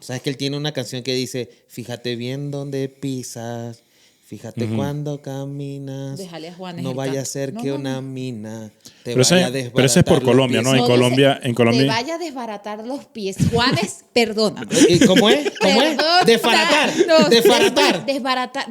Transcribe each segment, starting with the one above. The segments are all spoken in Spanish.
Sabes que él tiene una canción que dice, fíjate bien dónde pisas, fíjate cuando caminas, Déjale a Juanes no el vaya a canto. ser No, que no, una no. mina te Pero vaya a ese desbaratar es por los Colombia, pies. ¿no? En Colombia. Te vaya a desbaratar los pies. Juanes, perdona. ¿Cómo es? ¿Cómo es? Perdona. Desbaratar. No, Desbaratar. Desbaratar.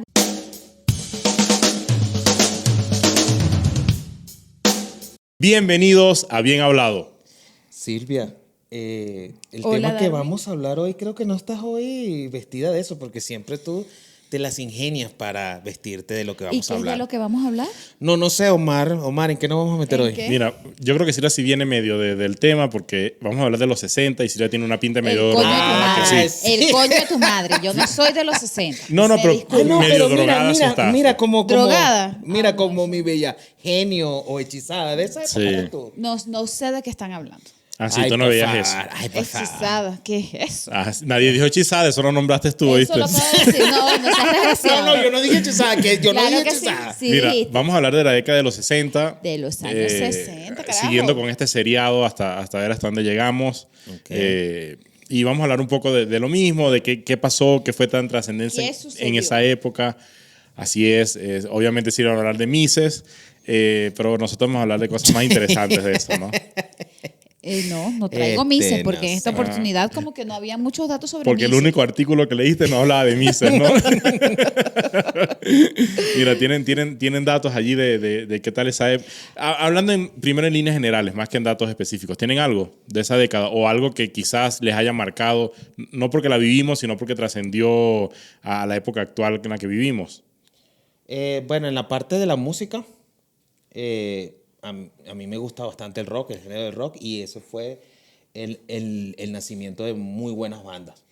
Bienvenidos a Bien Hablado. Silvia, el Hola, tema que Darwin. vamos a hablar hoy, creo que no estás hoy vestida de eso, porque siempre tú te las ingenias para vestirte de lo que ¿Y vamos qué a es hablar. de lo que vamos a hablar? No sé, Omar, ¿en qué nos vamos a meter ¿En hoy? qué? Mira, yo creo que Silvia sí viene medio del tema porque vamos a hablar de los 60 y Silvia tiene una pinta medio El coño de tu drogada, que madre. sí. sí. El coño de tu madre. Yo no soy de los 60. No, Me pero disculpa. medio drogada sí está. mira como ¿Drogada? mira Ah, no, como eso mi bella genio o hechizada de esa época Sí. eres tú. No sé de qué están hablando. Ah, sí, Ay, tú no por veías favor, eso. Ay, por favor. Hechizada. ¿Qué es eso? Ah, nadie dijo hechizada, eso lo nombraste tú, Eso ¿oíste? lo acabo de decir. No seas desgraciado. No, yo no dije hechizada, que yo Claro no dije que sí. hechizada. Sí, Mira, dijiste. vamos a hablar de la década de los 60. De los años 60, carajo. Siguiendo con este seriado hasta ver hasta dónde llegamos. Ok. Y vamos a hablar un poco de lo mismo, de qué pasó, qué fue tan trascendencia ¿Qué en sucedió? esa época. Así es. Obviamente sí iban a hablar de Mises, pero nosotros vamos a hablar de cosas más interesantes de eso, ¿no? No traigo Mises, porque en esta no sé. oportunidad como que no había muchos datos sobre Porque el Mises. único artículo que leíste no hablaba de Mises, ¿no? Mira, tienen datos allí de qué tal esa época. Hablando primero en líneas generales, más que en datos específicos. ¿Tienen algo de esa década o algo que quizás les haya marcado, no porque la vivimos, sino porque trascendió a la época actual en la que vivimos? Bueno, en la parte de la música, a mí me gusta bastante el rock, el género del rock, y eso fue el nacimiento de muy buenas bandas.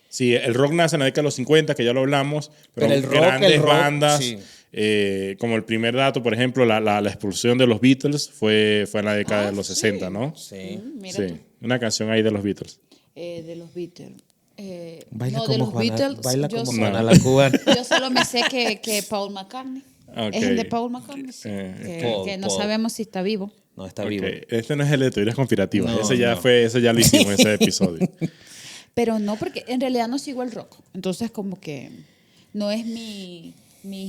Sí, el rock nace en la década de los 50, que ya lo hablamos, pero el rock, grandes rock, bandas, sí. como el primer dato, por ejemplo, la expulsión de los Beatles fue en la década de los 60, ¿no? Sí. Mira Sí, tú. una canción ahí de los Beatles. De los Beatles. Baila no, de como los Juana, Beatles. baila yo como solo- Juana la cubana. Yo solo me sé que Paul McCartney. Ok. Es el de Paul McCartney. Sí. Ok. Que no Paul. sabemos si está vivo. No, está Ok, vivo. este no es el de teorías conspirativas, No, ese no. ya lo hicimos en ese episodio. Pero no, porque en realidad no sigo el rock. Entonces como que no es mi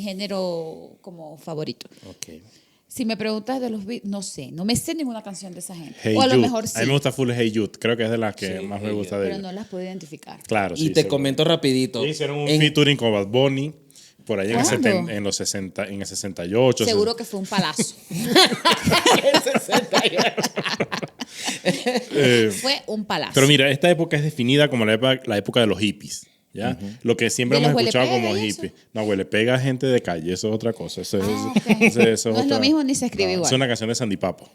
género como favorito. Ok. Si me preguntas de los Beatles, no sé. No me sé ninguna canción de esa gente. Hey o a lo Jude. mejor sí. A mí me gusta full Hey Jude, creo que es de las que Sí, más me Hey gusta Jude. de Pero ellos. no las puedo identificar. Claro, Y sí. te seguro. comento rapidito. Ellos hicieron un En- featuring con Bad Bunny por ahí ¿Cuándo? en los 60, en el 68. Seguro que fue un palazo. Fue un palazo. Pero mira, esta época es definida como la época de los hippies. ¿Ya? Lo que siempre ¿De hemos los escuchado huelepega como y eso? hippie. No, huele pega a gente de calle, eso es otra cosa. Eso ok. eso No es lo mismo ni se escribe igual. Es una canción de Sandy Papo.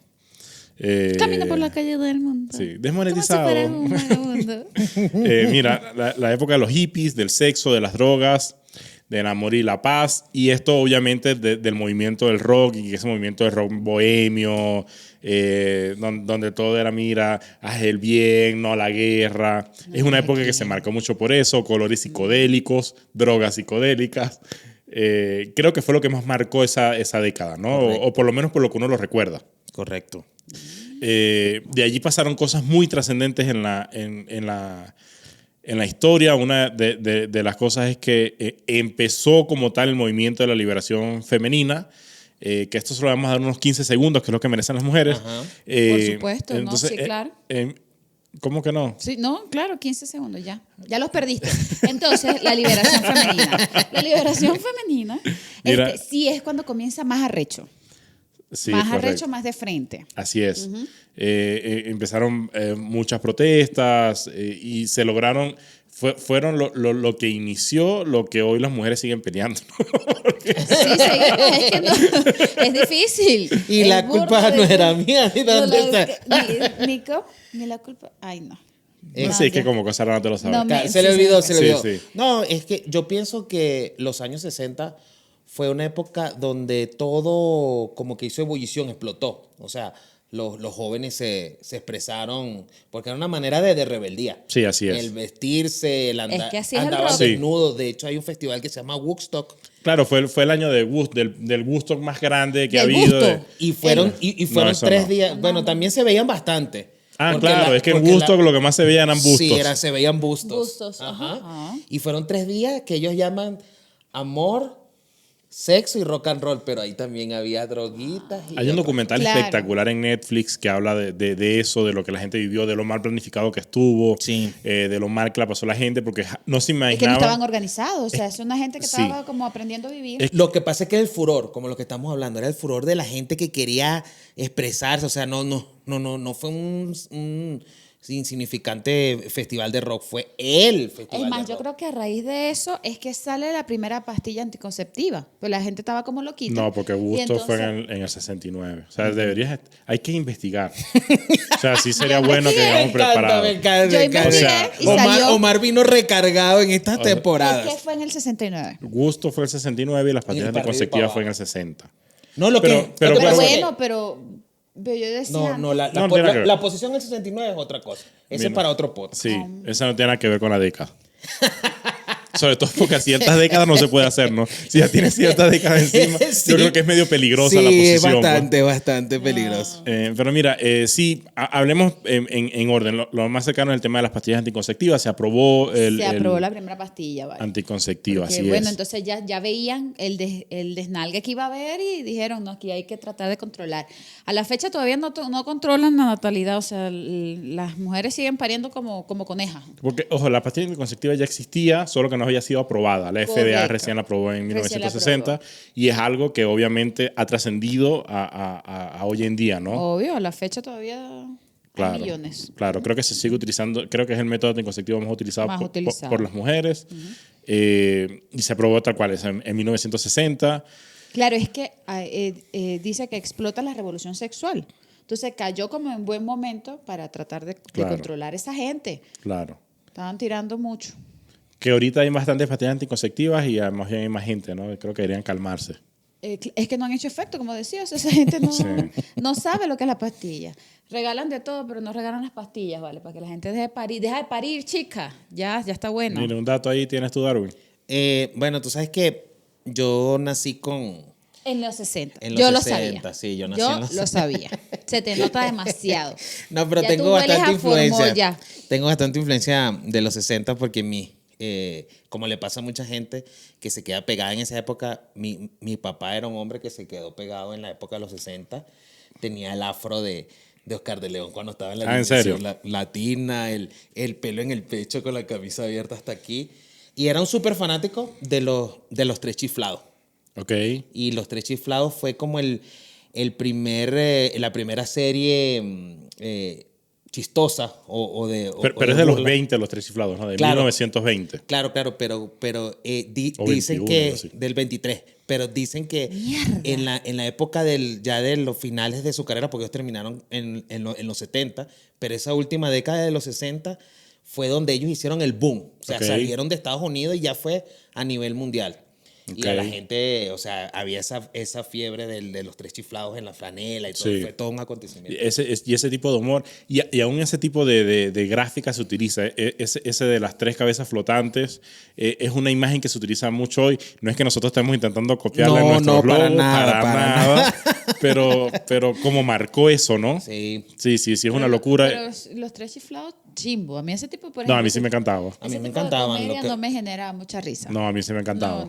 Camina por la calle del mundo. Sí, desmonetizado. Como si fuera un vagabundo. Mira, la época de los hippies, del sexo, de las drogas, del amor y la paz, y esto obviamente del movimiento del rock, y ese movimiento del rock bohemio, donde todo era, mira, haz el bien, no la guerra. Es una época que se marcó mucho por eso, colores psicodélicos, drogas psicodélicas. Creo que fue lo que más marcó esa década, ¿no? O por lo menos por lo que uno lo recuerda. Correcto. De allí pasaron cosas muy trascendentes en la historia. Una de las cosas es que empezó como tal el movimiento de la liberación femenina, que esto solo vamos a dar unos 15 segundos, que es lo que merecen las mujeres. Ajá. Por supuesto, ¿no? Sí, claro. ¿Cómo que no? Sí, no, claro, 15 segundos ya. Ya los perdiste. Entonces, la liberación femenina. La liberación femenina Mira. sí es cuando comienza más arrecho. Sí, más correcto. arrecho, más de frente. Así es. Empezaron muchas protestas y se lograron, fueron lo que inició lo que hoy las mujeres siguen peleando. Sí, seguimos. Es que no, es difícil. Y Es la burdo culpa de- no era mía. ¿Ni No, dónde está? ni la culpa. Ay, no. No sé, es que ya. como cosa rara no te lo sabes. No me- Se le olvidó, sí, se le sí. olvidó. Sí, sí. No, es que yo pienso que los años 60 fue una época donde todo como que hizo ebullición, explotó. O sea, los jóvenes se expresaron, porque era una manera de rebeldía. Sí, así es. El vestirse, el Es que así es el andaban rock. Sí. desnudos. De hecho, hay un festival que se llama Woodstock. Claro, fue el año del Woodstock más grande que ha Del habido. gusto. Y fueron, y fueron eso 3 no. días. Bueno, también se veían bastante. Ah, Porque claro, es que en Gusto lo que más se veían eran bustos. Sí, se veían bustos. Bustos, Ajá. ajá. Y fueron 3 días que ellos llaman amor, sexo y rock and roll, pero ahí también había droguitas. Y Hay un otras documental Claro. espectacular en Netflix que habla de eso, de lo que la gente vivió, de lo mal planificado que estuvo, Sí. de lo mal que la pasó la gente, porque no se Es que no imaginaba. estaban organizados, o sea, es una gente que Sí. estaba como aprendiendo a vivir. Lo que pasa es que el furor, como lo que estamos hablando, era el furor de la gente que quería expresarse. O sea, no fue un insignificante festival de rock, fue el festival Es más, de yo rock. creo que a raíz de eso es que sale la primera pastilla anticonceptiva. Pues la gente estaba como loquita. No, porque Y Gusto fue entonces- en el 69. O sea, hay que investigar. O sea, sí sería bueno que vengamos preparados. Me encanta, Yo me encanta. investigué y salió- Omar vino recargado en estas ¿Por qué temporadas. fue en el 69? Gusto fue el 69 y las pastillas para arriba y anticonceptivas para fue en el abajo. 60. No, lo Pero- que, pero lo que Pero pasa es que- bueno, pero yo decía... No, la, No tiene nada que ver. la posición del 69 es otra cosa. Ese es Mira. para otro podcast. Sí, esa no tiene nada que ver con la década. Sobre todo porque a ciertas décadas no se puede hacer, ¿no? Si ya tienes ciertas décadas encima, Sí. yo creo que es medio peligrosa Sí, la posición. es pues. bastante peligroso. Pero mira, sí, hablemos en orden. Lo más cercano es el tema de las pastillas anticonceptivas. Se aprobó se aprobó la primera pastilla, ¿vale? anticonceptiva, Porque, así bueno, es. entonces ya veían el desnalgue que iba a haber y dijeron, no, aquí hay que tratar de controlar. A la fecha todavía no controlan la natalidad, o sea, las mujeres siguen pariendo como conejas. Porque, ojo, la pastilla anticonceptiva ya existía, solo que no había sido aprobada. La FDA Correcto. recién la aprobó en Recién la 1960 y es algo que obviamente ha trascendido a hoy en día, ¿no? Obvio, a la fecha todavía hay millones. Claro, creo que se sigue utilizando, creo que es el método anticonceptivo más utilizado, Más por, utilizado. por las mujeres. Y se aprobó tal cual, es en 1960. Claro, es que dice que explota la revolución sexual. Entonces cayó como en buen momento para tratar de Claro. controlar a esa gente. Claro. Estaban tirando mucho. Que ahorita hay bastantes pastillas anticonceptivas y además hay más gente, ¿no? Creo que deberían calmarse. Es que no han hecho efecto, como decía. O sea, esa gente Sí. no sabe lo que es la pastilla. Regalan de todo, pero no regalan las pastillas, ¿vale? Para que la gente deje de parir. Deja de parir, chica. Ya está bueno. Mira, un dato ahí tienes tú, Darwin. Bueno, tú sabes que yo nací con... En los 60. En los yo 60, lo sabía. sí, yo nací en los lo sabía. Se te nota demasiado. No, pero Ya tengo tú hueles bastante a formol influencia. ya. Tengo bastante influencia de los 60 porque como le pasa a mucha gente que se queda pegada en esa época, mi papá era un hombre que se quedó pegado en la época de los 60. Tenía el afro de Oscar de León cuando estaba en la ¿en serio? latina, el pelo en el pecho con la camisa abierta hasta aquí. Y era un súper fanático de los Tres Chiflados. Ok. Y Los Tres Chiflados fue como la primera serie chistosa Pero es de los burla. 20 los tres chiflados, ¿no? De Claro. 1920. Claro, pero O dicen 21, que algo así. del 23, pero dicen que Mierda. en la época de los finales de su carrera, porque ellos terminaron en los 70, pero esa última década de los 60 fue donde ellos hicieron el boom. O sea, Ok. salieron de Estados Unidos y ya fue a nivel mundial. Y a la Ok. gente, o sea, había esa fiebre de los tres chiflados en la franela y todo. Sí. Fue todo un acontecimiento. Y ese tipo de humor, y aún ese tipo de gráfica se utiliza. Ese de las tres cabezas flotantes es una imagen que se utiliza mucho hoy. No es que nosotros estemos intentando copiarla en No, nuestros no, para logos, nada, para nada. Pero como marcó eso, ¿no? Sí. Sí, es una locura. Pero los Tres Chiflados, chimbo. A mí ese tipo, por No, ejemplo, a mí sí me encantaba. A mí ese me tipo de encantaban, comedia lo que- no me genera mucha risa. No, a mí sí me encantaba.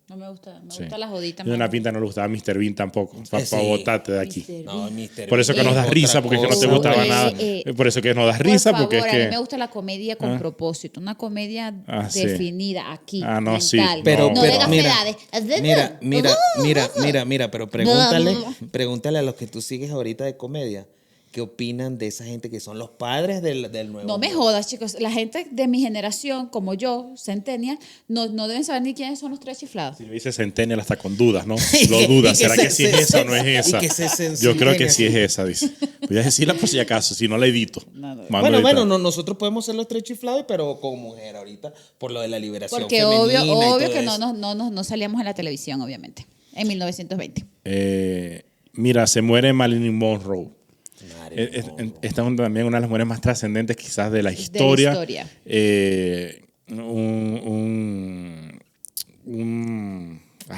No me gusta. Me Sí. gusta la jodita. Y de una pinta no le gustaba Mr. Bean tampoco. Para Sí. botarte de aquí. No, Mr. Por eso que Bean nos das es risa, otra porque es que no te cosa, gustaba güey. nada. Por eso que nos das Por risa, favor, porque es a que. mí me gusta la comedia con propósito, una comedia Sí. definida aquí, Ah, no, sí. mental, Pero, no pero de mira, gasedades. mira, pero pregúntale a los que tú sigues ahorita de comedia, ¿qué opinan de esa gente que son los padres del nuevo? No me humor? jodas, chicos. La gente de mi generación, como yo, centennial, no deben saber ni quiénes son los Tres Chiflados. Si lo dice Centennial hasta con dudas, ¿no? Y Lo que- dudas. y que ¿Será se- que sí es se- esa o no es y esa? que se Yo censuren creo que sí es así. esa, dice. Voy a decirla por si acaso, si no la edito. Mando a Bueno, editar. nosotros podemos ser los tres chiflados, pero como mujer ahorita, por lo de la liberación Porque femenina y obvio todo que eso. no salíamos en la televisión, obviamente, en 1920. Mira, se muere Marilyn Monroe. Marilyn Monroe. Esta es también una de las mujeres más trascendentes quizás de la historia. historia.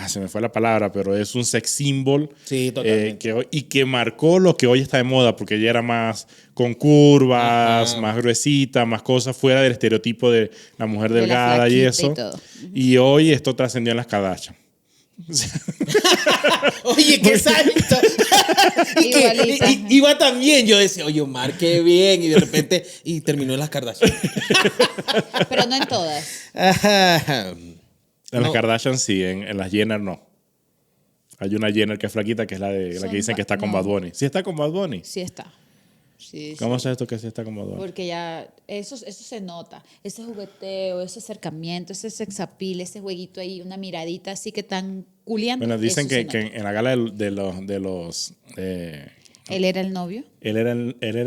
Se se me fue la palabra, pero es un sex symbol. Sí, totalmente. Que marcó lo que hoy está de moda, porque ella era más con curvas, Ajá. más gruesita, más cosas fuera del estereotipo de la mujer De la delgada y flaquita eso. y todo. Y hoy esto trascendió en las Kardashian. Oye, qué salto. Igualita. Iba también. Yo decía, oye, Omar, qué bien. Y de repente, y terminó en las Kardashian. Pero no en todas. Ajá. En las No. Kardashian sí, en las Jenner no. Hay una Jenner que es flaquita, que es la que Son dicen que está con no. Bad Bunny. ¿Sí está con Bad Bunny? Sí está. Sí, ¿Cómo sí. sabes tú que sí está con Bad Bunny? Porque ya, eso se nota. Ese jugueteo, ese acercamiento, ese sex appeal, ese jueguito ahí, una miradita así que tan culiando. Bueno, dicen eso se que nota. en la gala de los Él era el novio. él era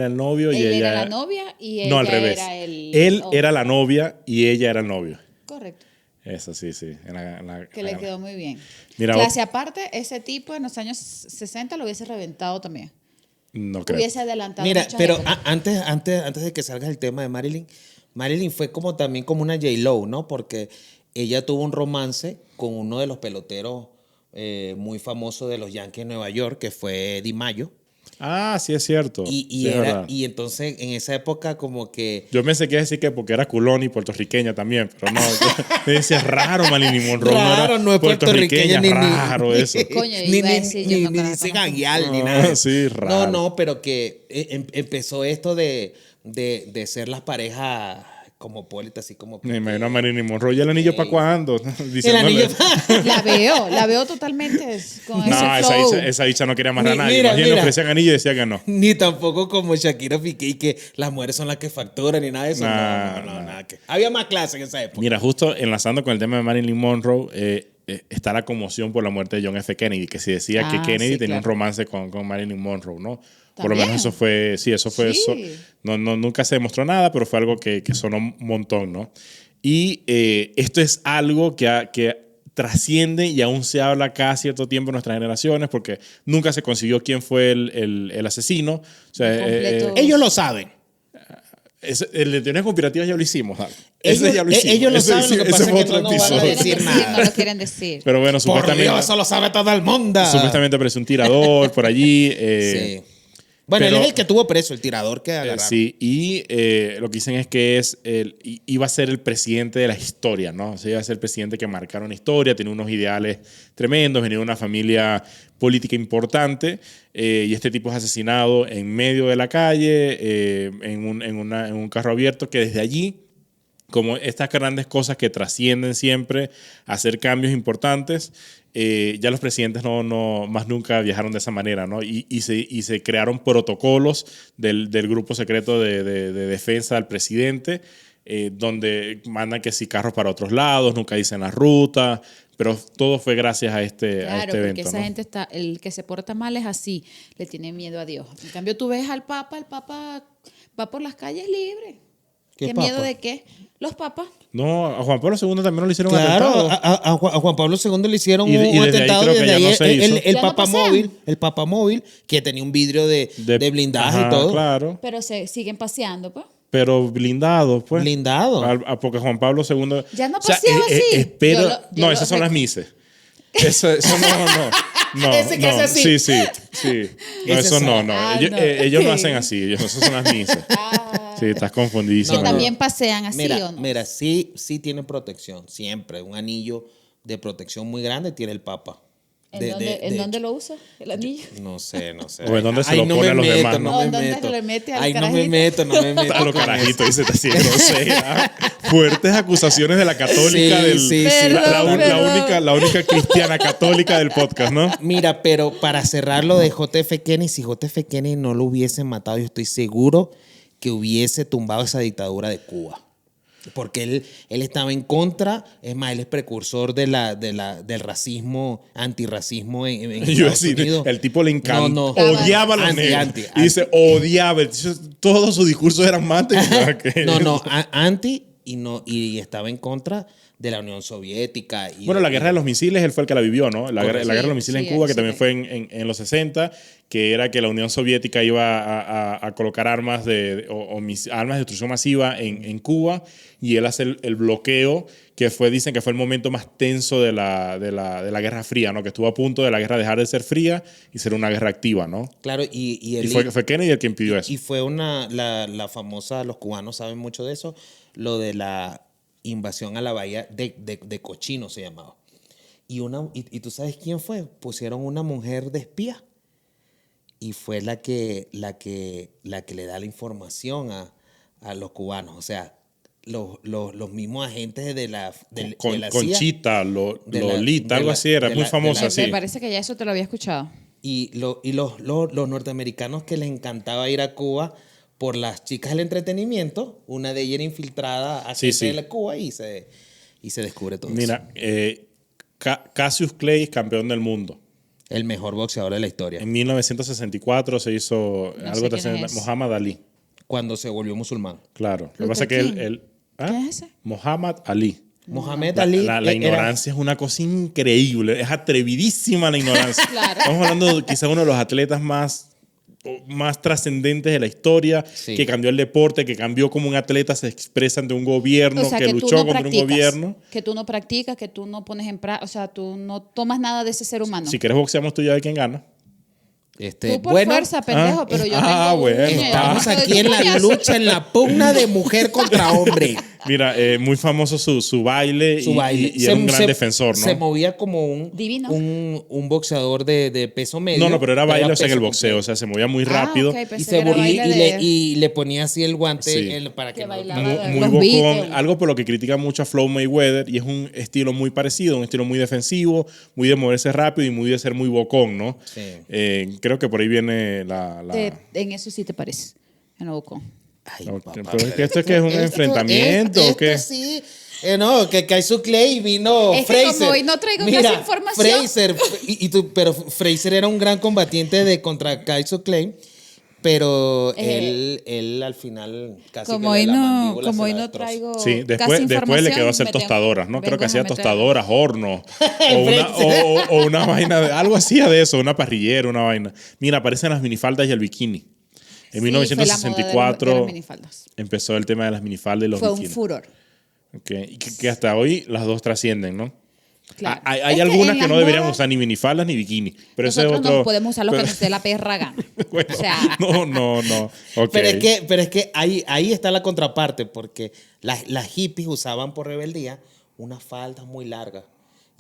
el novio y Él ella era la novia y ella no, al revés. era el Él hombre. era la novia y ella era el novio. Correcto. Eso sí, sí. Que le quedó muy bien. Mira, Clase aparte, ese tipo en los años 60 lo hubiese reventado también. no creo. Hubiese adelantado Mira, muchas pero épocas. antes de que salga el tema de Marilyn fue como también como una J-Lo, ¿no? Porque ella tuvo un romance con uno de los peloteros muy famosos de los Yankees de Nueva York, que fue Di Mayo. Ah, sí es cierto. Sí, es verdad. Y entonces en esa época como que... Yo pensé que iba a decir que porque era culón y puertorriqueña también, pero no. Me decía, raro Marilyn Monroe. Raro, no es puertorriqueña, ni- raro eso. Coño, iba a decir, yo no ni la dice conozco. gagueal, ni Ah, nada. sí, raro. No, pero que empezó esto de ser las parejas cosmopolitas, así como... Me imagino a Marilyn Monroe. ¿Y el anillo para cuándo? El Diciéndole- anillo... La veo totalmente con ese No, flow. esa bicha no quería amarrar a nadie. Mira, Más bien le mira. ofrecían anillo y decía que no. Ni tampoco como Shakira Piqué y que las mujeres son las que facturan ni nada de eso. Nah, No, nah. nada que... Había más clase en esa época. Mira, justo enlazando con el tema de Marilyn Monroe, está la conmoción por la muerte de John F. Kennedy, que se decía que Ah, Kennedy sí, tenía un claro. romance con Marilyn Monroe, ¿no? Por lo ¿También? menos eso fue, sí, eso fue Sí. eso. Nunca se demostró nada, pero fue algo que sonó un montón, ¿no? Y esto es algo que trasciende y aún se habla cada cierto tiempo en nuestras generaciones, porque nunca se consiguió quién fue el asesino. O sea, Completo. Ellos lo saben. el de teorías conspirativas ya lo hicimos, dale. Ellos- Ese ya lo hicimos. ellos lo Ese- saben, lo que ese pasa fue es que otro no van a No lo episodio. quieren decir decir, nada. no lo quieren decir. Pero bueno, Por supuestamente, Dios, eso lo sabe todo el mundo. supuestamente apareció un tirador por allí. Sí. Bueno, pero- él es el que tuvo preso, el tirador que agarraron. Sí, y lo que dicen es que iba a ser el presidente de la historia, ¿no? O sea, iba a ser el presidente que marcara una historia, tenía unos ideales tremendos, venía de una familia política importante, y este tipo es asesinado en medio de la calle, en un carro abierto, que desde allí, como estas grandes cosas que trascienden siempre, hacer cambios importantes, ya los presidentes no más nunca viajaron de esa manera, ¿no? Y se crearon protocolos del grupo secreto de defensa del presidente, donde mandan que si carros para otros lados, nunca dicen la ruta, pero todo fue gracias a este Claro, porque evento, esa ¿no? gente está, el que se porta mal es así, le tiene miedo a Dios. En cambio, tú ves al Papa, el Papa va por las calles libre. ¿Qué ¿Qué papa? miedo de qué? Los papas. No, a Juan Pablo II también lo hicieron Claro, atentado. a Juan Pablo II le hicieron Y un desde ahí atentado creo que desde ya ahí. no se hizo. El ¿Ya no pasean? el papamóvil, que tenía un vidrio de blindaje Ajá, y todo. Claro, Pero se siguen paseando, pues. pero blindado, pues. Blindado. Porque Juan Pablo II... Ya no paseaba así. Espero, Yo lo no, esas son las mises. Eso no. Ese que hace así. Sí. No, Ese eso no. Ah, Ellos, no. ellos no hacen así. Esas son las mises. Sí, estás confundidísimo. Que también pasean así, ¿o no? Mira, sí tiene protección, siempre. Un anillo de protección muy grande tiene el Papa. ¿En dónde lo usa el anillo? No sé. O en dónde se Ahí lo no pone me a los meto, demás, no ¿no? me ¿O dónde meto. se le mete al Ahí no me carajito? meto, no me meto. A los con carajitos, dice así, grosera. Fuertes acusaciones de la católica Sí, del. sí. Perdón. La única cristiana católica del podcast, ¿no? Mira, pero para cerrar lo de JF Kennedy, si JF Kennedy no lo hubiesen matado, yo estoy seguro que hubiese tumbado esa dictadura de Cuba. Porque él estaba en contra, es más, él es precursor del racismo, antirracismo en Yo Estados decir, Unidos. el tipo le encantó, No. odiaba a los Anti, negros. anti, Y dice, odiaba. Todos sus discursos eran mates. Anti y estaba en contra de la Unión Soviética. Y Bueno, la guerra de los misiles, él fue el que la vivió, ¿no? La guerra de los misiles Sí, en Cuba, que sí. también fue en los 60, que era que la Unión Soviética iba a colocar armas armas de destrucción masiva en Cuba, y él hace el bloqueo, que dicen que fue el momento más tenso de la Guerra Fría, ¿no? Que estuvo a punto de la guerra dejar de ser fría y ser una guerra activa, ¿no? Claro, y Fue Kennedy el que impidió eso. Y fue la famosa, los cubanos saben mucho de eso, lo de la invasión a la bahía de Cochino se llamaba. Y tú sabes quién fue. Pusieron una mujer de espía y fue la que le da la información a los cubanos. O sea, los mismos agentes de la CIA. Conchita, Lolita, algo así, era muy famosa así. Me parece que ya eso te lo había escuchado. Y los norteamericanos que les encantaba ir a Cuba por las chicas del entretenimiento, una de ellas era infiltrada a de la Cuba y se descubre todo eso. Mira, Cassius Clay, campeón del mundo. El mejor boxeador de la historia. En 1964 se hizo algo trascendente. Muhammad Ali. Cuando se volvió musulmán. Claro. Lo que pasa es que él ¿Qué es ese? Muhammad Ali. Muhammad Ali. La ignorancia es una cosa increíble. Es atrevidísima la ignorancia. Claro. Estamos hablando de quizás uno de los atletas más trascendentes de la historia, que cambió el deporte, que cambió como un atleta se expresa ante un gobierno, O sea, que luchó contra un gobierno. Que tú no practicas, que tú no pones en práctica, o sea, tú no tomas nada de ese ser humano. Si quieres boxeamos, tú ya ves quién gana. Tú por fuerza, pendejo, pero yo tengo bueno. Estamos aquí en la lucha, en la pugna de mujer contra hombre. Mira, muy famoso su baile, y era un gran defensor, ¿no? Se movía como un boxeador de peso medio. No, pero era baile, o sea, en el boxeo, o sea, se movía muy rápido. Okay, y le ponía así el guante para que muy bocón. Algo por lo que critica mucho a Floyd Mayweather, y es un estilo muy parecido, un estilo muy defensivo, muy de moverse rápido y muy de ser muy bocón, ¿no? Sí. Creo que por ahí viene la... En eso sí te parece, en bocón. Ay, papá, pero es que esto es que es un enfrentamiento. ¿O qué? Sí. No, que Cassius Clay vino es Fraser. Que como hoy no traigo casi información. Fraser, pero Fraser era un gran combatiente contra Cassius Clay, pero él al final casi como que hoy la no, mandíbula como hoy se la no destrozó. traigo Sí, después le quedó a hacer tostadoras, ¿no? Creo que hacía tostadoras, hornos, o una vaina, algo hacía de eso, una parrillera, una vaina. Mira, aparecen las minifaldas y el bikini. En 1964 empezó el tema de las minifaldas y los bikinis. Fue un furor. Okay. Y que hasta hoy las dos trascienden, ¿no? Claro. Hay algunas que no deberían usar ni minifaldas ni bikini. Pero nosotros ese es otro. No podemos usar lo que nos dé la perra gana. Bueno, o sea, no. Okay. Pero es que ahí está la contraparte, porque las hippies usaban por rebeldía unas faldas muy largas.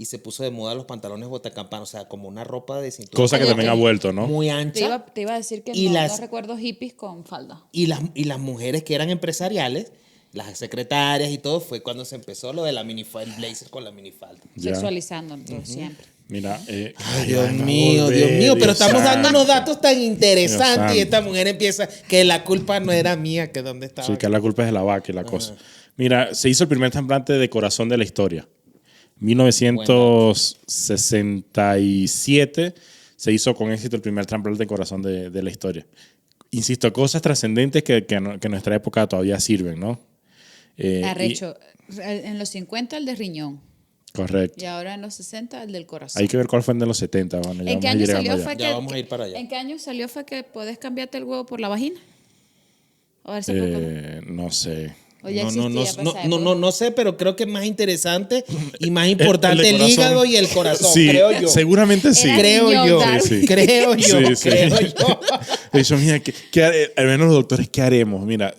Y se puso de moda los pantalones botacampana, o sea, como una ropa de cintura. Cosa que también ha vuelto, ¿no? Muy ancha. Te iba a decir que no recuerdo hippies con falda. Y las mujeres que eran empresariales, las secretarias y todo, fue cuando se empezó lo de la minifalda, el blazer con la minifalda. Sexualizando siempre. Mira, Dios mío, pero estamos dando unos datos tan interesantes y esta mujer empieza que la culpa no era mía, que dónde estaba. Sí, que la culpa es de la vaca y la cosa. Mira, se hizo el primer trasplante de corazón de la historia. 1967 se hizo con éxito el primer trasplante de corazón de la historia. Insisto, cosas trascendentes que en nuestra época todavía sirven, ¿no? Arrecho. En los 50 el de riñón. Correcto. Y ahora en los 60 el del corazón. Hay que ver cuál fue el de los 70. Bueno, ¿En qué año salió vamos a ir para allá. ¿En qué año salió fue que puedes cambiarte el huevo por la vagina? A ver si no sé. No sé, pero creo que es más interesante y más importante el hígado y el corazón, sí, creo yo. Seguramente sí. Creo yo. Creo yo. De hecho, mira, al menos los doctores, ¿qué haremos? Mira,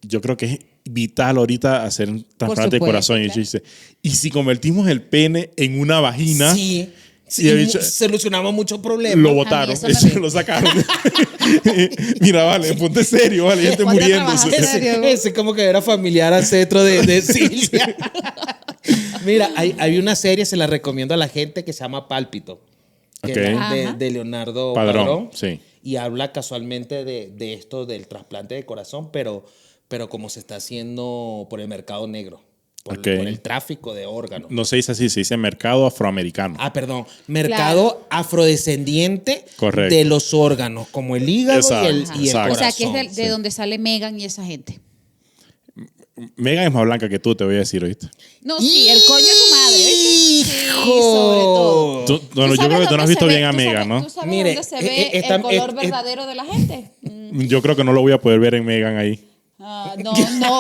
yo creo que es vital ahorita hacer un trasplante de corazón. Claro. Y si convertimos el pene en una vagina... Sí. Solucionamos muchos problemas. Lo botaron, lo sacaron. Mira, vale, ponte serio, vale, gente muriéndose. Ese como que era familiar al cetro de Silvia. Mira, hay una serie, se la recomiendo a la gente, que se llama Pálpito. Que es de Leonardo Padrón. Sí. Y habla casualmente de esto del trasplante de corazón, pero como se está haciendo por el mercado negro. Por el tráfico de órganos. No se dice así, se dice mercado afroamericano. Perdón. Mercado afrodescendiente de los órganos, como el hígado y el corazón. O sea, que es de donde sale Meghan y esa gente. Meghan es más blanca que tú, te voy a decir, ¿oíste? No, sí, el coño de tu madre. Hijo sobre todo. Bueno, yo creo que tú no has visto bien a Megan, Megan, ¿no? ¿Tú sabes Mire, dónde se ve está- el color verdadero de la gente? Yo creo que no lo voy a poder ver en Megan ahí. No,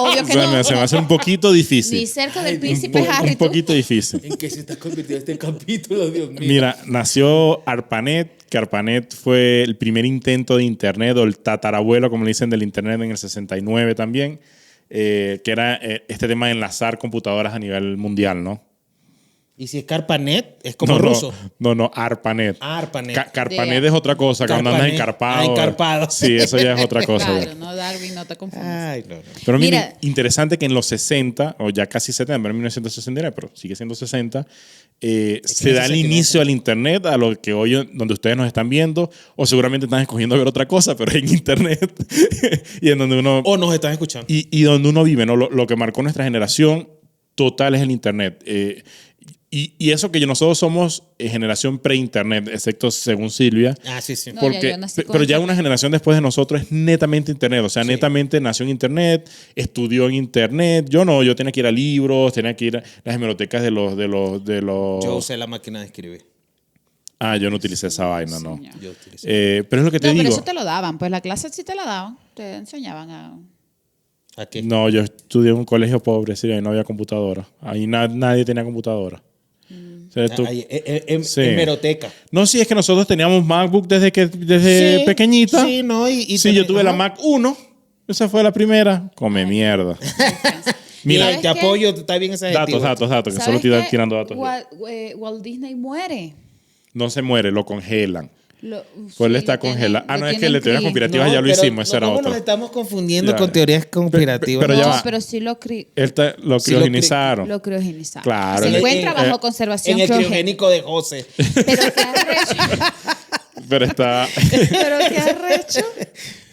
obvio O que sea, no. se me hace un poquito difícil. Ni cerca del Un, príncipe po- Harry. un poquito difícil. ¿En qué se está convirtiendo este capítulo, Dios mío? Mira, nació ARPANET, que ARPANET fue el primer intento de Internet, o el tatarabuelo, como le dicen, del Internet en el 69 también, que era este tema de enlazar computadoras a nivel mundial, ¿no? Y si es Carpanet, es como no, ruso. No, ARPANET. ARPANET. Carpanet es otra cosa, cuando andas Carpanet. encarpado. Encarpado. Sí, eso ya es otra cosa. Claro, ya. no, Darwin, no te confundas. Ay, no. Pero miren, Mira. interesante que en los 60, o ya casi 70, en 1969, pero sigue siendo 60, se da el 69. inicio al Internet, a lo que hoy, donde ustedes nos están viendo, o seguramente están escogiendo ver otra cosa, pero en Internet, y en donde uno... O nos están escuchando. Y donde uno vive, ¿no? Lo que marcó nuestra generación total es el Internet. Y eso que nosotros somos generación pre-Internet, excepto según Silvia. Ah, sí, sí. No, Porque, ya yo nací con pero ya Internet. una generación después de nosotros es netamente Internet. O sea, Sí. netamente nació en Internet, estudió en Internet. Yo no, yo tenía que ir a libros, tenía que ir a las hemerotecas de los... Yo usé la máquina de escribir. Ah, yo no utilicé esa vaina, no. Señor. Yo utilicé. Pero es lo que te No, pero digo. eso te lo daban. Pues la clase sí te la daban. Te enseñaban a... ¿A qué? No, yo estudié en un colegio pobre, sí, ahí no había computadora. Ahí nadie tenía computadora. O sea, tú- Ahí, Sí. hemeroteca. No, sí, es que nosotros teníamos MacBook desde Sí, pequeñita. Sí, no, y Sí, yo también- tuve la ajá. Mac 1. Esa fue la primera. Come mierda. Mira, ¿Sabes te qué? apoyo, está bien ese adjetivo. Datos, que solo ¿Sabes estoy qué? tirando datos. Walt Disney muere. No se muere, lo congelan. Pues él Sí, está lo tienen- congelado. Ah, lo no, es que tienen la teoría cri- conspirativa ya lo pero hicimos, eso era ¿cómo otro. nos estamos confundiendo Ya. con teorías conspirativas? pero ya No, va. pero sí lo Lo Sí, lo criogenizaron. lo criogenizaron. Claro. Se En- encuentra en- bajo conservación En el criogénica. criogénico de José. Pero qué arrecho. Pero está. Pero qué arrecho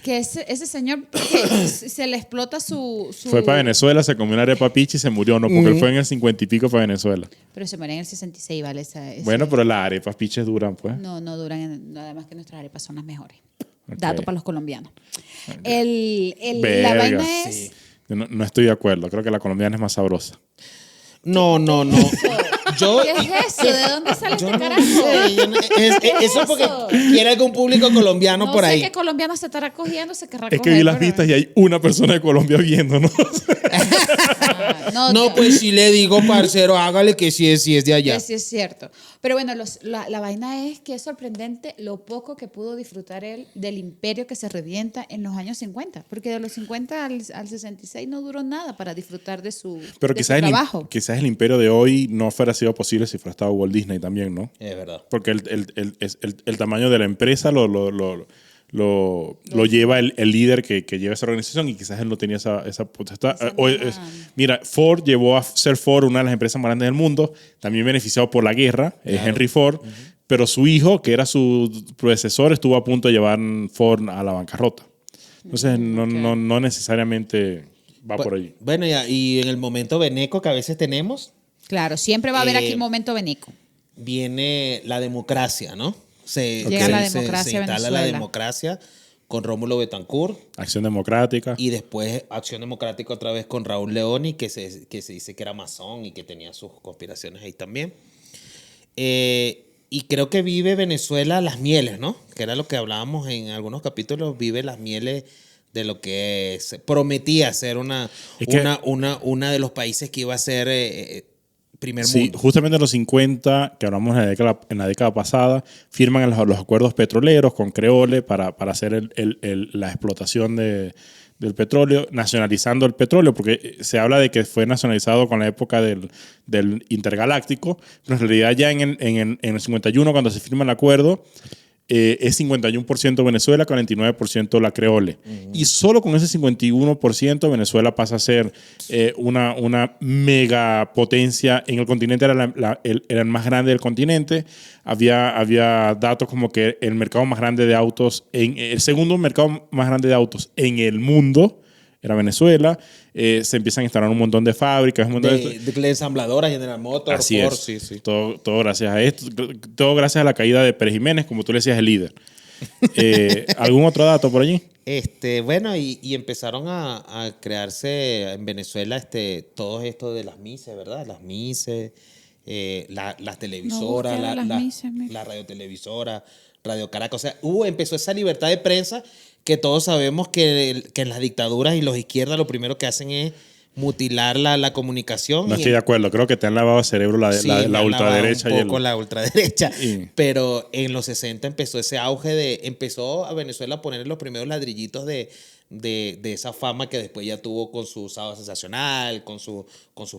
que ese señor porque se le explota su... Fue para Venezuela, se comió una arepa pichi y se murió, ¿no? Porque él fue en el 50 y pico para Venezuela. Pero se muere en el 66, ¿vale? Bueno, pero las arepas piches duran, pues. No duran, nada más que nuestras arepas son las mejores. Ok. Dato para los colombianos. La Verga, vaina es... sí. Yo no estoy de acuerdo. Creo que la colombiana es más sabrosa. No. Yo, ¿Qué es eso? ¿De dónde sale yo este no carajo? sé, yo no- eso es porque eso? quiere algún público colombiano No por sé ahí. qué colombiano se estará cogiendo, se querrá Es que coger, vi las pero- vistas y hay una persona de Colombia viéndonos. Ah, No, pues si le digo, parcero, hágale que sí es de allá. Que sí es cierto. Pero bueno, la vaina es que es sorprendente lo poco que pudo disfrutar él del imperio que se revienta en los años 50. Porque de los 50 al 66 no duró nada para disfrutar de su, Pero de su quizás trabajo. quizás el imperio de hoy no fuera sido posible si fuera estado Walt Disney también, ¿no? Es verdad. Porque el tamaño de la empresa lo lleva el líder que lleva esa organización y quizás él no tenía esa potestad. Mira, Ford llevó a ser Ford una de las empresas más grandes del mundo, también beneficiado por la guerra, es Henry Ford, pero su hijo, que era su predecesor, estuvo a punto de llevar Ford a la bancarrota. Entonces, no necesariamente va por allí. Bueno, y en el momento beneco que a veces tenemos, Claro, siempre va a haber aquí un momento beneco. viene la democracia, ¿no? Llega la democracia se instala la Venezuela. democracia con Rómulo Betancourt Acción Democrática. y después Acción Democrática otra vez con Raúl Leoni, que se dice que era masón y que tenía sus conspiraciones ahí también. Y creo que vive Venezuela las mieles, ¿no? Que era lo que hablábamos en algunos capítulos, vive las mieles de lo que se prometía ser una de los países que iba a ser primer Sí, mundo. justamente en los 50, que hablamos en la década pasada, firman los acuerdos petroleros con Creole para hacer la explotación del petróleo, nacionalizando el petróleo, porque se habla de que fue nacionalizado con la época del intergaláctico, pero en realidad ya en el 51, cuando se firma el acuerdo, es 51% Venezuela, 49% la Creole. Y solo con ese 51% Venezuela pasa a ser una megapotencia en el continente, era el más grande del continente. Había datos como que el mercado más grande de autos, el segundo mercado más grande de autos en el mundo era Venezuela. Se empiezan a instalar un montón de fábricas, un montón De ensambladora, General Motors, Así Ford, es. sí. Todo gracias a esto. Todo gracias a la caída de Pérez Jiménez, como tú le decías, el líder. ¿Algún otro dato por allí? Bueno, y empezaron a crearse en Venezuela todo esto de las mises, ¿verdad? Las mises, las televisoras, búsqueda de las misas, mira. la radiotelevisora, Radio Caracas. O sea, empezó esa libertad de prensa que todos sabemos que en las dictaduras y los izquierdas lo primero que hacen es mutilar la comunicación. No estoy de acuerdo, creo que te han lavado el cerebro la ultraderecha. Un poco la ultraderecha. Y- Pero en los 60 empezó ese auge empezó a Venezuela a poner los primeros ladrillitos de esa fama que después ya tuvo con su Sábado Sensacional, con sus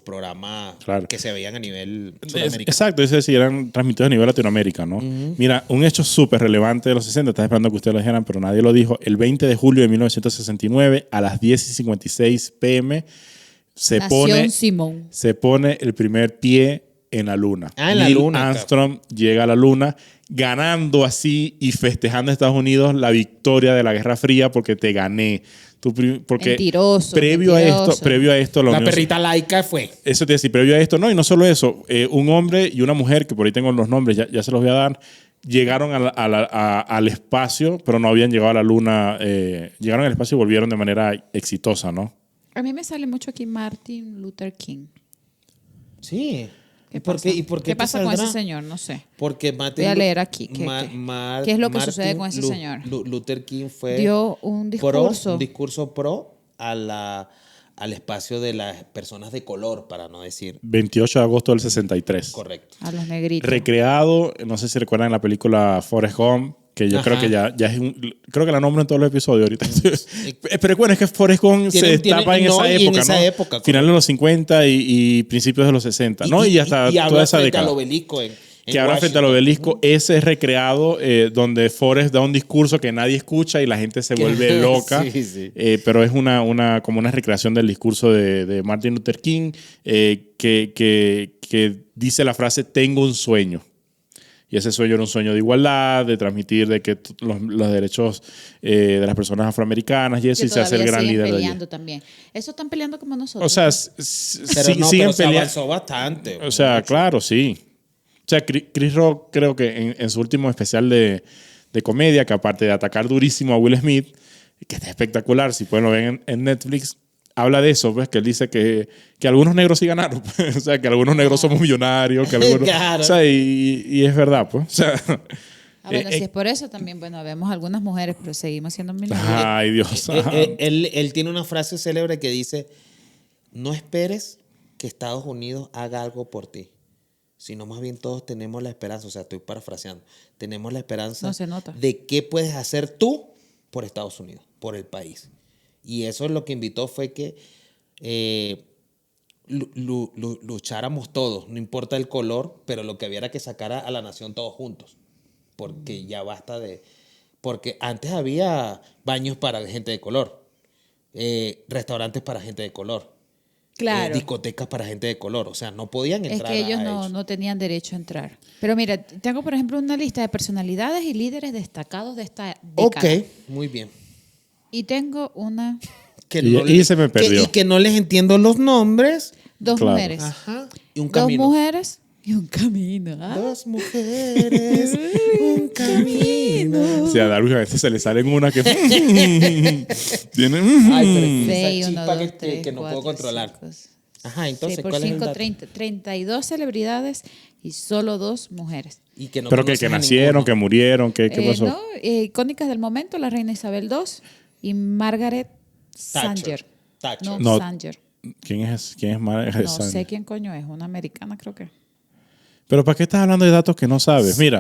programas Claro. que se veían a nivel sudamericano. Exacto, es decir, eran transmitidos a nivel Latinoamérica, ¿no? Mira, un hecho súper relevante de los 60, estaba esperando que ustedes lo dijeran, pero nadie lo dijo. El 20 de julio de 1969, a las 10:56 p.m., Nación Simón. se pone el primer pie en la luna. En la Neil luna, Armstrong llega a la luna, ganando así y festejando a Estados Unidos la victoria de la Guerra Fría porque te gané. Porque Mentiroso, previo a esto, La Unión perrita laica fue. Eso te decía, previo a esto, no, y no solo eso, un hombre y una mujer, que por ahí tengo los nombres, ya se los voy a dar, llegaron al espacio, pero no habían llegado a la luna, llegaron al espacio y volvieron de manera exitosa, ¿no? A mí me sale mucho aquí Martin Luther King. Sí. ¿Qué ¿Y por pasa? qué, ¿Qué te pasa con ese saldrá? señor? No sé. Porque Voy a leer aquí. ¿Qué es lo que sucede con ese señor? Luther King fue Dio un discurso. un discurso pro al espacio de las personas de color, para no decir 28 de agosto del 63. correcto. A los negritos. Recreado, no sé si recuerdan la película Forrest Gump, que yo Ajá. creo que ya es creo que la nombro en todos los episodios ahorita. Pero bueno, es que Forrest Gump se destapa en esa y en época, esa ¿no? época, Final de los 50 y principios de los 60, ¿no? Y hasta y habla toda esa frente al década. obelisco Que ahora frente al obelisco, ese es recreado donde Forrest da un discurso que nadie escucha y la gente se vuelve loca. Sí, sí. Pero es como una recreación del discurso de Martin Luther King que dice la frase, tengo un sueño. Y ese sueño era un sueño de igualdad, de transmitir de que los derechos de las personas afroamericanas y eso, que y se hace el todavía gran siguen líder de allí. peleando también. Eso están peleando como nosotros. O sea, siguen se peleando. avanzó bastante. O sea, claro, sí. O sea, Chris Rock creo que en su último especial de comedia, que aparte de atacar durísimo a Will Smith, que está espectacular, si pueden lo ven en Netflix, habla de eso, pues, que él dice que algunos negros sí ganaron. O sea, que algunos negros somos millonarios, que algunos... Claro. O sea, y es verdad, pues. O sea, Bueno, si es por eso también, bueno, vemos algunas mujeres, pero seguimos siendo minorías. ay, Dios. Él tiene una frase célebre que dice, no esperes que Estados Unidos haga algo por ti, sino más bien todos tenemos la esperanza, o sea, estoy parafraseando, tenemos la esperanza No se nota. de qué puedes hacer tú por Estados Unidos, por el país. Y eso es lo que invitó fue que lucháramos todos, no importa el color, pero lo que había era que sacar a la nación todos juntos, porque ya basta de... Porque antes había baños para gente de color, restaurantes para gente de color, Claro. discotecas para gente de color, o sea, no podían Es entrar que ellos a no, eso. no tenían derecho a entrar. Pero mira, tengo por ejemplo una lista de personalidades y líderes destacados de esta Ok, década. muy bien. Y tengo Que Y se me perdió. y que no les entiendo los nombres. dos Claro. mujeres. Ajá. Y un Dos camino. mujeres y un camino. ¿ah? Dos mujeres, un camino. O sea, a Darwin a veces se le salen una que... tiene... Ay, pero esa 6, 1, chispa 2, 3, que no puedo controlar. Ajá, entonces, sí, por ¿cuál es el 5, dato? 32 celebridades y solo 2 mujeres. Y que no Pero que conoces a nacieron, ninguno. que murieron, ¿qué pasó? No, icónicas del momento, la reina Isabel II y Margaret Sanger. Thatcher. No, No. Sanger. ¿Quién es Margaret No Sanger? sé quién coño es, una americana creo que. Pero ¿para qué estás hablando de datos que no sabes? Mira,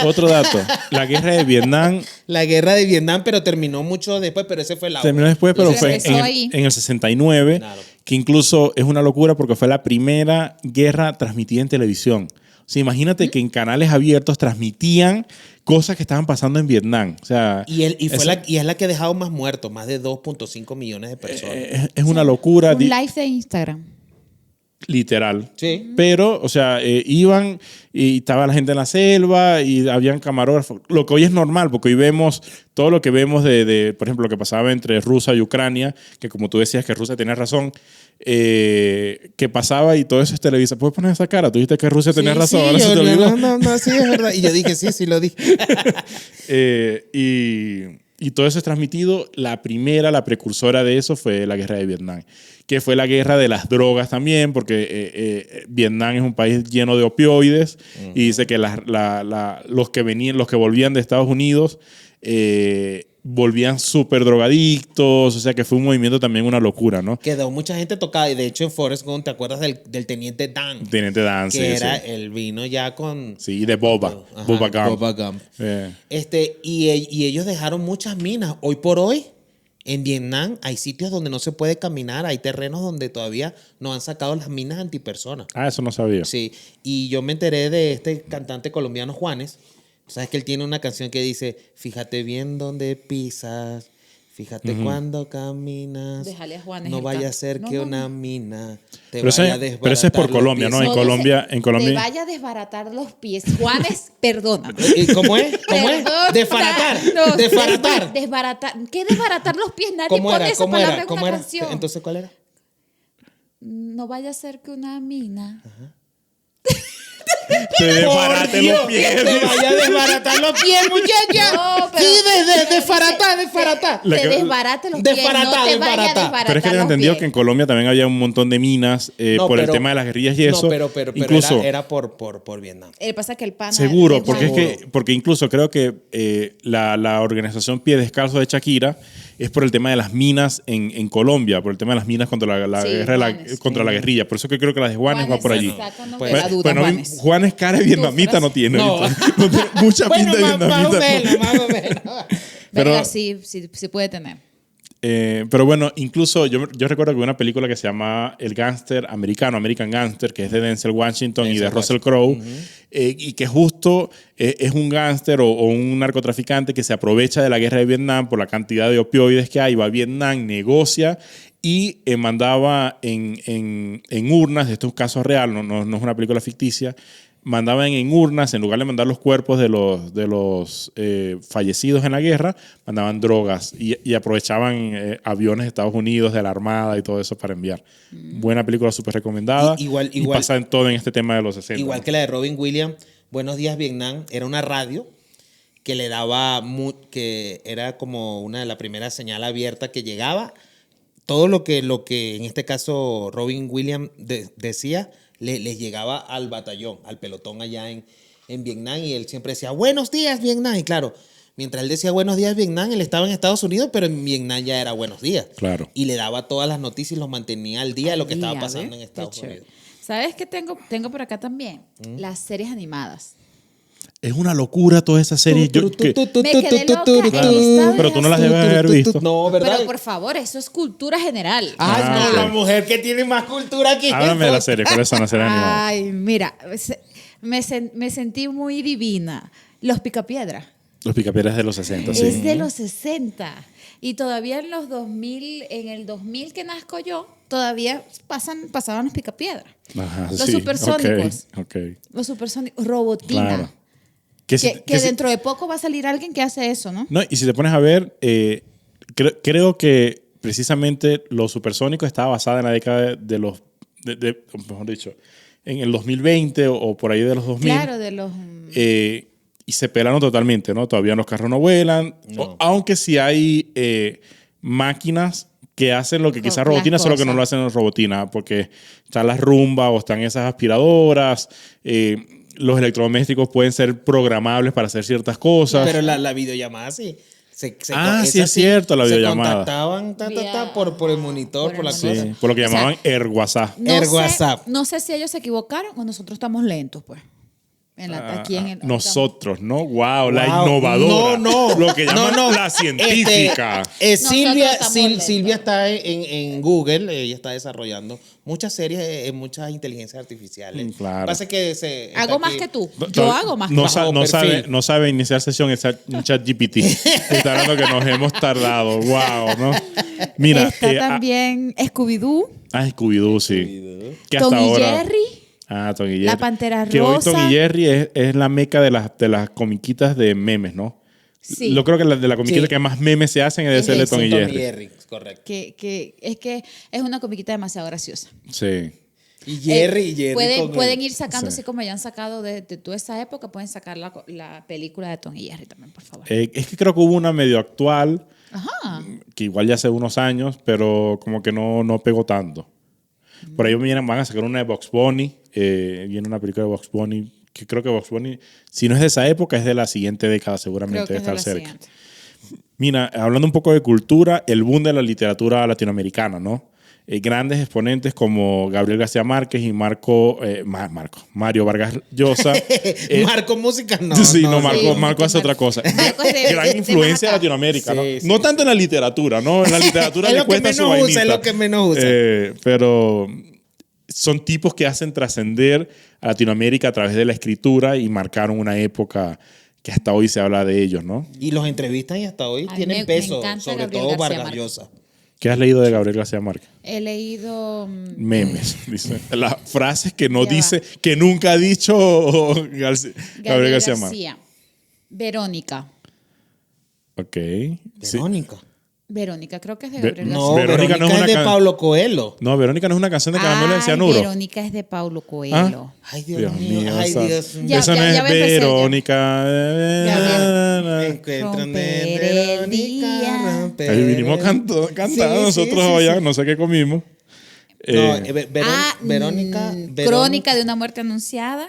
otro dato. La guerra de Vietnam La guerra de Vietnam, pero terminó mucho después, pero ese fue la terminó después, pero Pero fue empezó ahí. en el 69, Claro. que incluso es una locura porque fue la primera guerra transmitida en televisión. O sea, imagínate que en canales abiertos transmitían cosas que estaban pasando en Vietnam. O sea, Y es eso- la que ha dejado más muertos, más de 2.5 millones de personas. es una locura. Un live de Instagram. Literal. Sí. Pero, o sea, iban y estaba la gente en la selva y habían camarógrafos. Lo que hoy es normal, porque hoy vemos todo lo que vemos por ejemplo, lo que pasaba entre Rusia y Ucrania, que como tú decías que Rusia tenía razón, que pasaba y todo eso es Televisa. ¿Puedes poner esa cara? Tú dijiste que Rusia tenía razón. Sí, Ahora se te olvidó. no, sí, es verdad. Y yo dije, sí, lo dije. Y Y todo eso es transmitido. La precursora de eso fue la guerra de Vietnam, que fue la guerra de las drogas también, porque Vietnam es un país lleno de opioides y dice que los que volvían de Estados Unidos volvían súper drogadictos, o sea que fue un movimiento también una locura, ¿no? Quedó mucha gente tocada y de hecho en Forrest Gump, ¿te acuerdas del Teniente Dan? Teniente Dan, que sí, era sí. el vino ya con... Sí, de Boba. Ajá, Boba Gump. Boba Gump. Eh. Y ellos dejaron muchas minas. Hoy por hoy, en Vietnam hay sitios donde no se puede caminar, hay terrenos donde todavía no han sacado las minas antipersonas. Ah, eso no sabía. Sí, y yo me enteré de este cantante colombiano Juanes. Sabes que él tiene una canción que dice, fíjate bien dónde pisas, fíjate cuando caminas, Déjale a Juanes no el vaya a canto. ser No, que no, una no. mina te Pero vaya a ese es desbaratar por los Colombia, ¿no? pies. En Colombia- Te vaya a desbaratar los pies. Juanes, perdóname. ¿Y ¿Cómo es? ¿Cómo es? Perdona. Desbaratar. No, Desbaratar. Desbaratar. ¿Qué desbaratar los pies? Nadie ¿Cómo pone era? esa ¿Cómo palabra era? en ¿Cómo una era? canción. Entonces, ¿cuál era? No vaya a ser que una mina. Te desbarate Por Dios, los pies. te vaya a desbaratar los pies, muchacha. No, pero- Sí, pero desbaratar, dice- desbaratar. La Te que- desbarate los pies. Desbaratar, No te vaya a desbaratar. desbaratar Pero es que tengo los entendido pies. que en Colombia también había un montón de minas No, por el pero- tema de las guerrillas y eso. No, pero incluso, era por Vietnam. Pasa que el pana. seguro, de porque Juanes- es que, porque incluso creo que la organización Pie Descalzo de Shakira es por el tema de las minas en Colombia, por el tema de las minas contra la Sí, guerra, Juanes. contra la guerra. Por eso que creo que la de Juanes va por allí. Sácanos Pues- de la duda, Bueno, Juanes. Juanes cara de vietnamita no tiene. No. ahorita. No tiene mucha Bueno, pinta de más o vietnamita. menos, más o menos. pero- Venga, sí puede tener. Pero bueno, incluso yo recuerdo que hubo una película que se llama El Gánster Americano, American Gangster, que es de Denzel Washington y de Russell Crowe, y que justo es un gángster o un narcotraficante que se aprovecha de la guerra de Vietnam por la cantidad de opioides que hay, va a Vietnam, negocia y mandaba en urnas, esto es un caso real, no es una película ficticia, mandaban en urnas, en lugar de mandar los cuerpos de los fallecidos en la guerra, mandaban drogas y aprovechaban aviones de Estados Unidos, de la Armada y todo eso para enviar. Buena película, súper recomendada. Igual- y pasa en todo en este tema de los 60. Igual que la de Robin Williams, Buenos Días Vietnam, era una radio que le daba, que era como una de las primeras señales abiertas que llegaba. Todo lo que en este caso Robin Williams decía, les llegaba al batallón, al pelotón allá en Vietnam, y él siempre decía, buenos días Vietnam. Y claro, mientras él decía buenos días Vietnam, él estaba en Estados Unidos, pero en Vietnam ya era buenos días. Claro. Y le daba todas las noticias y los mantenía al día de lo que estaba Día, pasando ¿ves? en Estados Qué chévere. Unidos. ¿Sabes qué tengo por acá también? Las series animadas. Es una locura toda esa serie. Me quedé loca. Claro, pero tú no las debes haber visto. No, ¿verdad? Pero por favor, eso es cultura general. Ay, Ah, no, ok. la mujer que tiene más cultura que Háblame de la eso. serie, ¿cuáles son las series animadas? Ay, mira, me sentí muy divina. Los Picapiedra. Los Picapiedras de los 60, sí. Es de los 60. Y todavía en los 2000, en el 2000 que nazco yo, todavía pasaban los Picapiedra. Ajá, Los sí. supersónicos. Ok. Los supersónicos. Robotina. Claro. Que si- Que que si- dentro de poco va a salir alguien que hace eso, ¿no? No, y si te pones a ver, creo que precisamente Los Supersónicos estaba basada en la década de los, mejor dicho, en el 2020 o por ahí de los 2000. Claro, de los... Y se pelaron totalmente, ¿no? Todavía los carros no vuelan, No. aunque sí hay máquinas que hacen lo que quizás Robotina, las solo que no cosas. lo hacen en Robotina, porque están las rumbas o están esas aspiradoras, los electrodomésticos pueden ser programables para hacer ciertas cosas. Pero la videollamada sí. Sí, Sí es cierto, la videollamada. Se contactaban por el monitor, por la Sí. cosa. Sí, por lo que O sea, llamaban AirWhatsapp. WhatsApp. No sé si ellos se equivocaron o nosotros estamos lentos, pues. Aquí en el... Nosotros, ¿no? Wow, la Wow. innovadora. No. Lo que llaman No. la científica. Silvia, estamos lentos. Silvia está en Google, ella está desarrollando muchas series en muchas inteligencias artificiales. Claro. Pasa que Hago más que tú. Yo hago más que tú. Bajo perfil. No sabe iniciar sesión en ChatGPT. Está hablando que nos hemos tardado. Wow, ¿no? Mira. Está también Scooby-Doo, Scooby-Doo, sí. Que hasta Tom y ahora. Jerry. Tom y Jerry. La Pantera Que hoy Tom Rosa. y Jerry es la meca de las comiquitas de memes, ¿no? Sí. Yo creo que de la comiquita Sí. que más memes se hacen es de Tom y Jerry. Correcto. Que es una comiquita demasiado graciosa. Sí. Y Jerry pueden ir sacando, así como ya han sacado de toda esa época, pueden sacar la película de Tom y Jerry también, por favor. Es que creo que hubo una medio actual, Ajá. que igual ya hace unos años, pero como que no pegó tanto. Por ahí van a sacar una de Bugs Bunny, viene una película de Bugs Bunny, que creo que Bugs Bunny, si no es de esa época, es de la siguiente década, seguramente Creo que debe es estar de la cerca. siguiente. Mira, hablando un poco de cultura, el boom de la literatura latinoamericana, ¿no? Grandes exponentes como Gabriel García Márquez y Mario Vargas Llosa. Marco Música, no. Sí, sí, Marco hace otra cosa. Marco es de Gran influencia de más acá. Latinoamérica, ¿no? Sí, sí. No tanto en la literatura, ¿no? En la literatura Es le lo que cuesta su menos usa, vainita. es lo que menos usa. Pero son tipos que hacen trascender a Latinoamérica a través de la escritura y marcaron una época que hasta hoy se habla de ellos, ¿no? Y los entrevistan y hasta hoy A mí tienen me peso, encanta sobre Gabriel todo García Vargas Márquez. Llosa. ¿Qué has leído de Gabriel García Márquez? He leído... Memes, dice. Las frases que no Ya va. dice, que nunca ha dicho Gabriel García Márquez. Verónica. Ok. Sí. Verónica. Creo que es de Ve- Gabriel No, García. Verónica Verónica, no es una es de can- Pablo Coelho. No, Verónica no es una canción de Caramelo de Ay, Cianuro. Verónica es de Paulo Coelho. Ay, Dios mío. Ay, esa- Dios mío. Ya, Eso no ya es voy a empezar, ya. Verónica. Encuentran Romper de el Verónica, día. romper Ahí vinimos el- cantando Sí, nosotros sí, sí, allá, sí. no sé qué comimos. No, Verónica. Crónica de una muerte anunciada.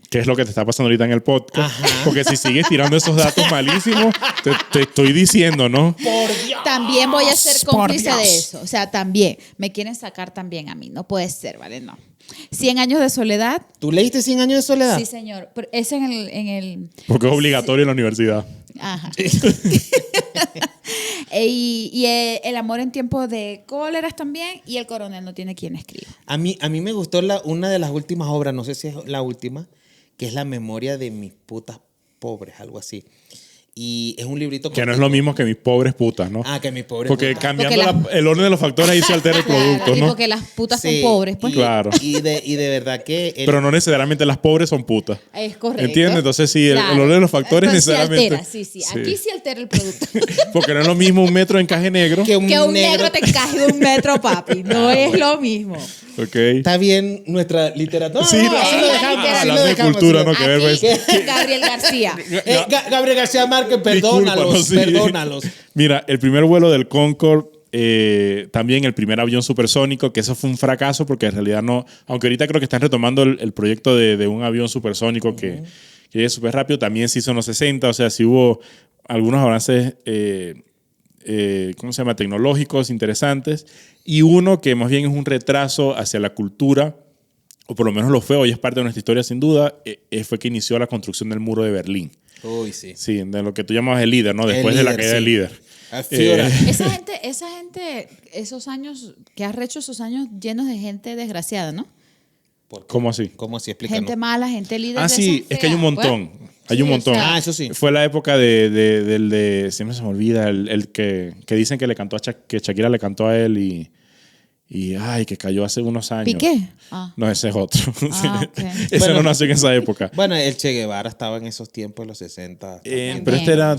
¿Qué es lo que te está pasando ahorita en el podcast? Ajá. Porque si sigues tirando esos datos malísimos, te estoy diciendo, ¿no? También voy a ser Por cómplice Dios. de eso. O sea, también. Me quieren sacar también a mí. No puede ser, ¿vale? No. 100 años de soledad. ¿Tú leíste 100 años de soledad? Sí, señor. Pero es en el Porque es obligatorio en la universidad. Ajá. El amor en tiempo de cóleras también. Y el coronel no tiene quien escriba. A mí me gustó una de las últimas obras, no sé si es la última, que es La memoria de mis putas pobres, algo así. Y es un librito Que no es lo mismo que mis pobres putas, ¿no? Ah, que mis pobres Porque putas. cambiando Porque el orden de los factores ahí se altera el producto, y ¿no? porque las putas Sí, son pobres, pues. Claro. Y de verdad que... Pero no necesariamente las pobres son putas. Es correcto. ¿Entiendes? Entonces, sí, el Claro. orden de los factores Pues necesariamente. Se altera, sí. Aquí sí altera el producto. Porque no es lo mismo un metro de encaje negro. que un negro te encaje un metro, papi. No es lo mismo. Ok. Está bien nuestra literatura. Sí, no, así es lo la dejamos, así hablando lo de dejamos, cultura, así lo ¿no? Que ver, Aquí, Gabriel García. Gabriel García Márquez, perdónalos, Discúlpanos, sí. perdónalos. Mira, el primer vuelo del Concorde, también el primer avión supersónico, que eso fue un fracaso porque en realidad no, aunque ahorita creo que están retomando el proyecto de un avión supersónico que llegue súper rápido, también se hizo en los 60, o sea, sí hubo algunos avances, ¿cómo se llama?, tecnológicos interesantes, y uno que más bien es un retraso hacia la cultura, o por lo menos lo fue, hoy es parte de nuestra historia sin duda, fue que inició la construcción del muro de Berlín. Uy, sí. Sí, de lo que tú llamabas el líder, ¿no? Después de la líder, caída del sí. líder. A Fiora. Esa gente, esos años, que has hecho esos años llenos de gente desgraciada, ¿no? ¿Cómo así? ¿Cómo así? Explícanos. Gente mala, gente líder. Ah, de sí, esas es que hay un feas. montón. Bueno, Hay sí, un montón. o sea, Ah, eso sí. Fue la época de siempre se me olvida, el que dicen que le cantó que Shakira le cantó a él y ay, que cayó hace unos años. ¿Piqué? Ah. No, ese es otro. Ah, ok. Ese Bueno, no nació en esa época. Bueno, el Che Guevara estaba en esos tiempos, en los 60. Pero este era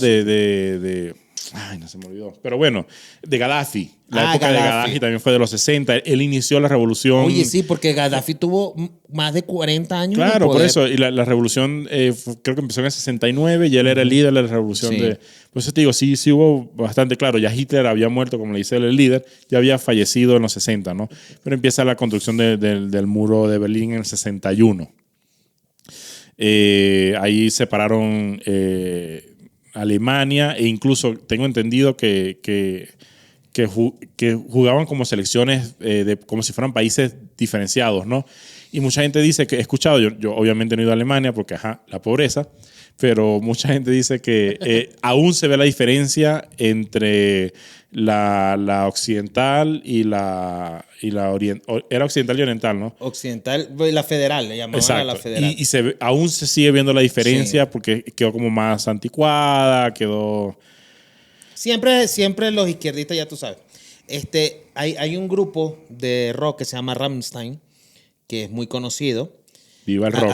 ay, no se me olvidó. Pero bueno, de Gaddafi. La Ah, época de Gaddafi. Gaddafi también fue de los 60. Él inició la revolución. Oye, sí, porque Gaddafi tuvo más de 40 años de Claro, por poder. eso. Y la revolución creo que empezó en el 69 y él era el líder de la revolución. Sí. Por eso te digo, sí hubo bastante claro. Ya Hitler había muerto, como le dice él, el líder. Ya había fallecido en los 60, ¿no? Pero empieza la construcción del muro de Berlín en el 61. Ahí separaron Alemania e incluso tengo entendido que jugaban como selecciones como si fueran países diferenciados, ¿no? Y mucha gente dice que he escuchado, yo obviamente no he ido a Alemania porque, la pobreza, pero mucha gente dice que aún se ve la diferencia entre la occidental y la oriental. Era occidental y oriental, ¿no? Occidental, la federal, le llamaban a Exacto. la federal. Y aún se sigue viendo la diferencia Sí. porque quedó como más anticuada, quedó... Siempre los izquierdistas, ya tú sabes. Hay un grupo de rock que se llama Rammstein, que es muy conocido. Viva el rock.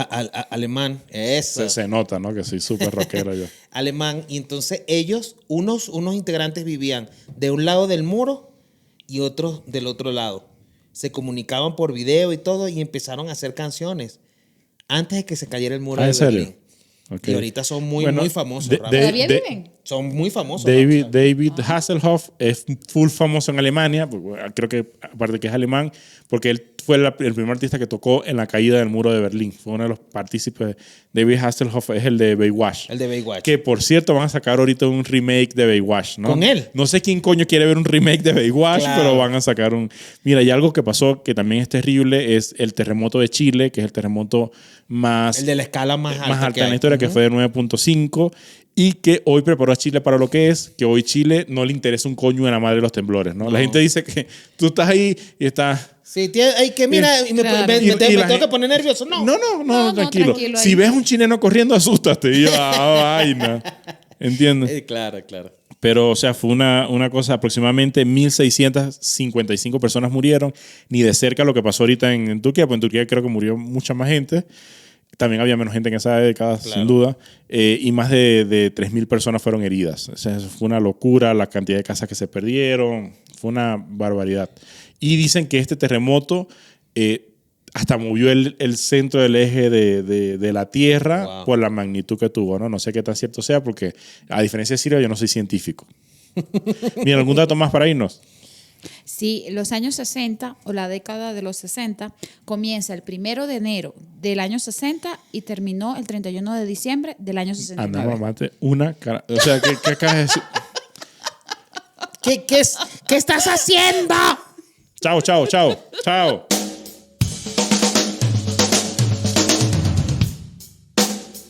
Alemán, eso. Se nota, ¿no? Que soy súper rockero yo. Alemán. Y entonces ellos, unos integrantes vivían de un lado del muro y otros del otro lado. se comunicaban por video y todo y empezaron a hacer canciones antes de que se cayera el muro ¿En de serio? Berlín. Okay. Y ahorita son muy famosos. de- Ramón. ¿Todavía de- viven? Son muy famosos. David, Ramón. David Hasselhoff es full famoso en Alemania, creo que aparte que es alemán, porque él fue el primer artista que tocó en la caída del muro de Berlín. Fue uno de los partícipes. David Hasselhoff es el de Baywatch. El de Baywatch. Que por cierto van a sacar ahorita un remake de Baywatch, ¿no? ¿Con él? No sé quién coño quiere ver un remake de Baywatch, Claro. pero van a sacar un... Mira, y algo que pasó que también es terrible es el terremoto de Chile, que es el terremoto más... El de la escala más alta. más alta que en hay. la historia, que fue de 9.5, y que hoy preparó a Chile para lo que es, que hoy Chile no le interesa un coño de la madre de los temblores, ¿no? La gente dice que tú estás ahí y estás... Sí, hay que mira, y me, Claro. me- me- Y me la tengo gente- que poner nervioso. No. No, tranquilo. tranquilo Si ahí. ves un chileno corriendo, asústate. Y yo, vaina. ¿Entiendes? Claro, claro. Pero, o sea, fue una cosa, aproximadamente 1.655 personas murieron, ni de cerca lo que pasó ahorita en Turquía, pues en Turquía creo que murió mucha más gente. También había menos gente en esa década, sin duda. Y más de 3.000 personas fueron heridas. O sea, eso fue una locura, la cantidad de casas que se perdieron, fue una barbaridad. Y dicen que este terremoto hasta movió el centro del eje de la Tierra Wow. por la magnitud que tuvo, ¿no? No sé qué tan cierto sea porque, a diferencia de Siria, yo no soy científico. Mira, ¿algún dato más para irnos? Sí, los años 60 o la década de los 60 comienza el 1 de enero del año 60 y terminó el 31 de diciembre del año 69. Anda, mamate, una cara. O sea, ¿qué acabas de decir? ¿Qué estás haciendo? Chao, chao, chao, chao.